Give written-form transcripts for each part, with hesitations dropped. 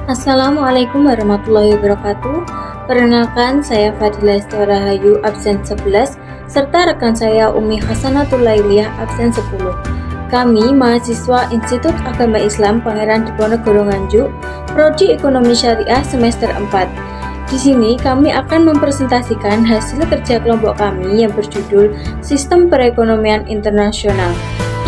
Assalamualaikum warahmatullahi wabarakatuh. Perkenalkan, saya Fadila Rahayu absen 11 serta rekan saya Umi Hasanatul Lailiyah absen 10. Kami mahasiswa Institut Agama Islam Pangeran Diponegoro Nganjuk, Prodi Ekonomi Syariah semester 4. Di sini kami akan mempresentasikan hasil kerja kelompok kami yang berjudul Sistem Perekonomian Internasional.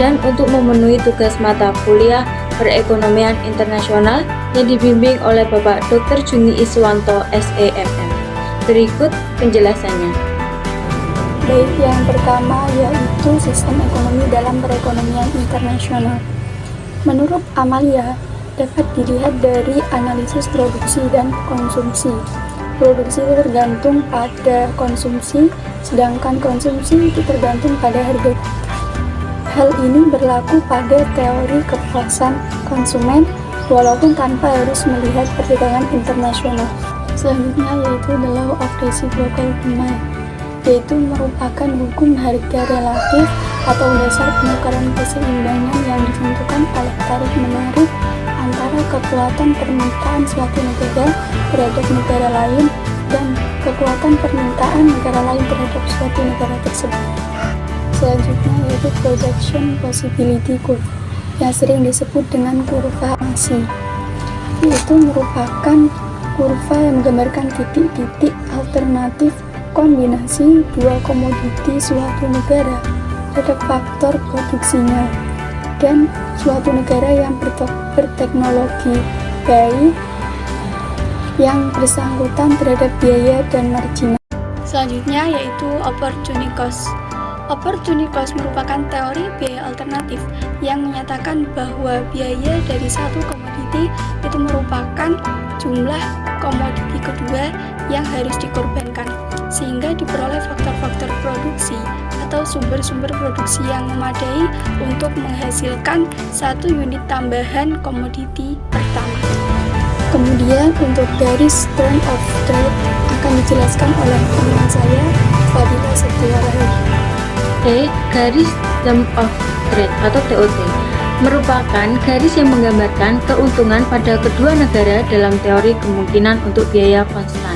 Dan untuk memenuhi tugas mata kuliah Perekonomian Internasional yang dibimbing oleh Bapak Dr. Juni Iswanto SEMM. Berikut penjelasannya. Baik, yang pertama yaitu sistem ekonomi dalam perekonomian internasional. Menurut Amalia, dapat dilihat dari analisis produksi dan konsumsi. Produksi tergantung pada konsumsi, sedangkan konsumsi itu tergantung pada harga. Hal ini berlaku pada teori kepuasan konsumen, walaupun tanpa harus melihat perdagangan internasional. Selanjutnya yaitu the law of reciprocal demand, yaitu merupakan hukum harga relatif atau dasar penukaran keseimbangan yang ditentukan oleh tarik-menarik antara kekuatan permintaan suatu negara terhadap negara lain dan kekuatan permintaan negara lain terhadap suatu negara tersebut. Selanjutnya yaitu projection possibility curve, yang sering disebut dengan kurva Masi, yaitu merupakan kurva yang menggambarkan titik-titik alternatif kombinasi dua komoditi suatu negara terhadap faktor produksinya dan suatu negara yang berteknologi baik yang bersangkutan terhadap biaya dan marginal. Selanjutnya yaitu opportunity cost. Opportunity cost merupakan teori biaya alternatif yang menyatakan bahwa biaya dari satu komoditi itu merupakan jumlah komoditi kedua yang harus dikorbankan, sehingga diperoleh faktor-faktor produksi atau sumber-sumber produksi yang memadai untuk menghasilkan satu unit tambahan komoditi pertama. Kemudian untuk garis term of trade akan dijelaskan oleh teman saya, Fadila Rahayu. Garis Term of Trade atau TOT merupakan garis yang menggambarkan keuntungan pada kedua negara dalam teori kemungkinan untuk biaya konstan.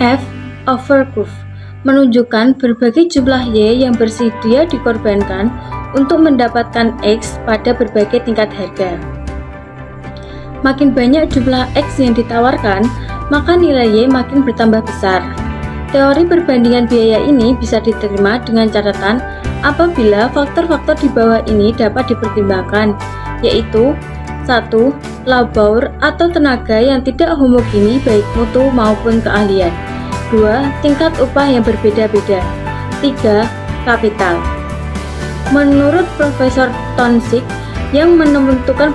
F. Over curve menunjukkan berbagai jumlah Y yang bersedia dikorbankan untuk mendapatkan X pada berbagai tingkat harga. Makin banyak jumlah X yang ditawarkan, maka nilai Y makin bertambah besar. Teori perbandingan biaya ini bisa diterima dengan catatan apabila faktor-faktor di bawah ini dapat dipertimbangkan, yaitu 1. Labor atau tenaga yang tidak homogeni baik mutu maupun keahlian. 2. Tingkat upah yang berbeda-beda. 3. Kapital. Menurut Profesor Tonsig, yang menentukan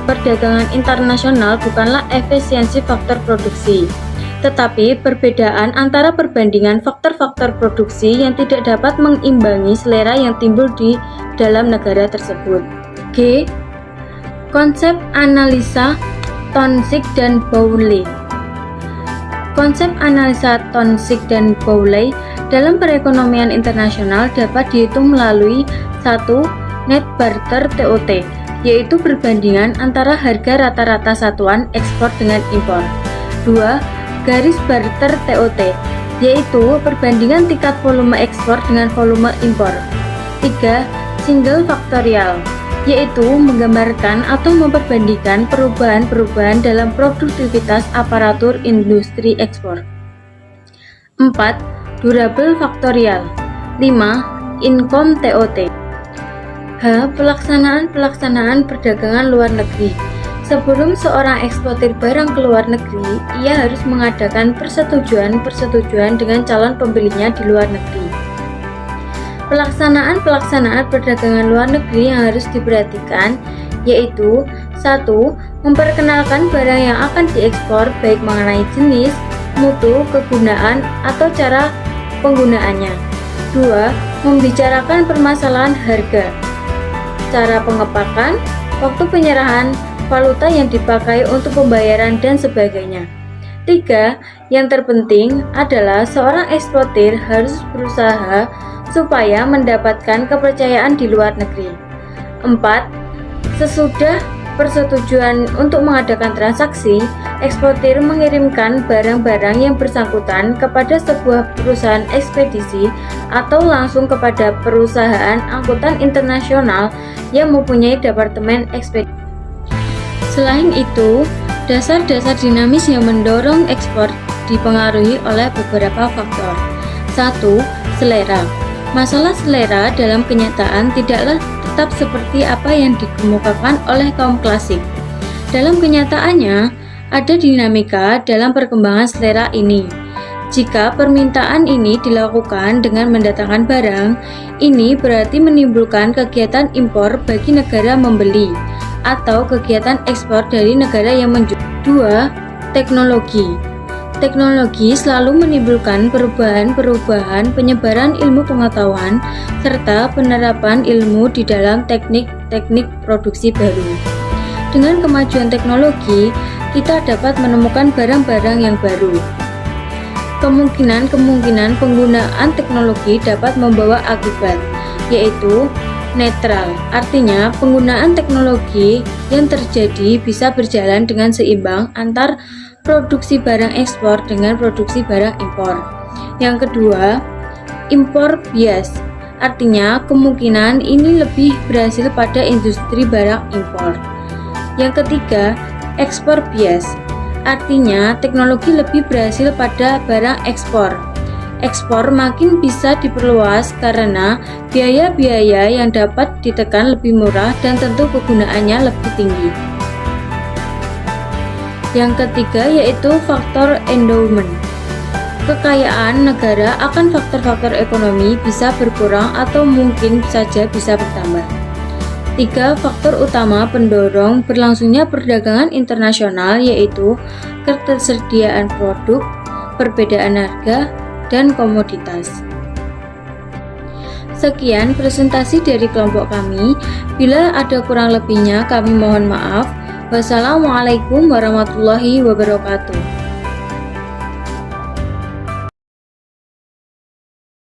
perdagangan internasional bukanlah efisiensi faktor produksi, tetapi perbedaan antara perbandingan faktor-faktor produksi yang tidak dapat mengimbangi selera yang timbul di dalam negara tersebut. G. Konsep analisa Tonsig dan Bowley. Konsep analisa Tonsig dan Bowley dalam perekonomian internasional dapat dihitung melalui 1. Net barter TOT, yaitu perbandingan antara harga rata-rata satuan ekspor dengan impor. 2. Garis barter TOT, yaitu perbandingan tingkat volume ekspor dengan volume impor. 3. Single factorial, yaitu menggambarkan atau memperbandingkan perubahan-perubahan dalam produktivitas aparatur industri ekspor. 4. Durable factorial. 5. Income TOT. H. Pelaksanaan perdagangan luar negeri. Sebelum seorang eksportir barang ke luar negeri, ia harus mengadakan persetujuan dengan calon pembelinya di luar negeri. Pelaksanaan perdagangan luar negeri yang harus diperhatikan yaitu 1. Memperkenalkan barang yang akan diekspor baik mengenai jenis, mutu, kegunaan, atau cara penggunaannya. 2. Membicarakan permasalahan harga, cara pengepakan, waktu penyerahan, valuta yang dipakai untuk pembayaran, dan sebagainya. 3. Yang terpenting adalah seorang eksportir harus berusaha supaya mendapatkan kepercayaan di luar negeri. 4. Sesudah persetujuan untuk mengadakan transaksi, eksportir mengirimkan barang-barang yang bersangkutan kepada sebuah perusahaan ekspedisi atau langsung kepada perusahaan angkutan internasional yang mempunyai departemen ekspedisi. Selain itu, dasar-dasar dinamis yang mendorong ekspor dipengaruhi oleh beberapa faktor. 1. Selera. Masalah selera dalam kenyataan tidaklah tetap seperti apa yang dikemukakan oleh kaum klasik. Dalam kenyataannya, ada dinamika dalam perkembangan selera ini. Jika permintaan ini dilakukan dengan mendatangkan barang, ini berarti menimbulkan kegiatan impor bagi negara membeli atau kegiatan ekspor dari negara yang menjual. 2. Teknologi. Teknologi selalu menimbulkan perubahan-perubahan penyebaran ilmu pengetahuan serta penerapan ilmu di dalam teknik-teknik produksi baru. Dengan kemajuan teknologi, kita dapat menemukan barang-barang yang baru. Kemungkinan penggunaan teknologi dapat membawa akibat, yaitu netral, artinya penggunaan teknologi yang terjadi bisa berjalan dengan seimbang antar produksi barang ekspor dengan produksi barang impor. Yang kedua, impor bias, artinya kemungkinan ini lebih berhasil pada industri barang impor. Yang ketiga, ekspor bias, artinya teknologi lebih berhasil pada barang ekspor. Ekspor makin bisa diperluas karena biaya-biaya yang dapat ditekan lebih murah dan tentu kegunaannya lebih tinggi. Yang ketiga yaitu faktor endowment. Kekayaan negara akan faktor-faktor ekonomi bisa berkurang atau mungkin saja bisa bertambah. 3 faktor utama pendorong berlangsungnya perdagangan internasional yaitu ketersediaan produk, perbedaan harga, dan komoditas. Sekian presentasi dari kelompok kami. Bila ada kurang lebihnya kami mohon maaf. Wassalamualaikum warahmatullahi wabarakatuh.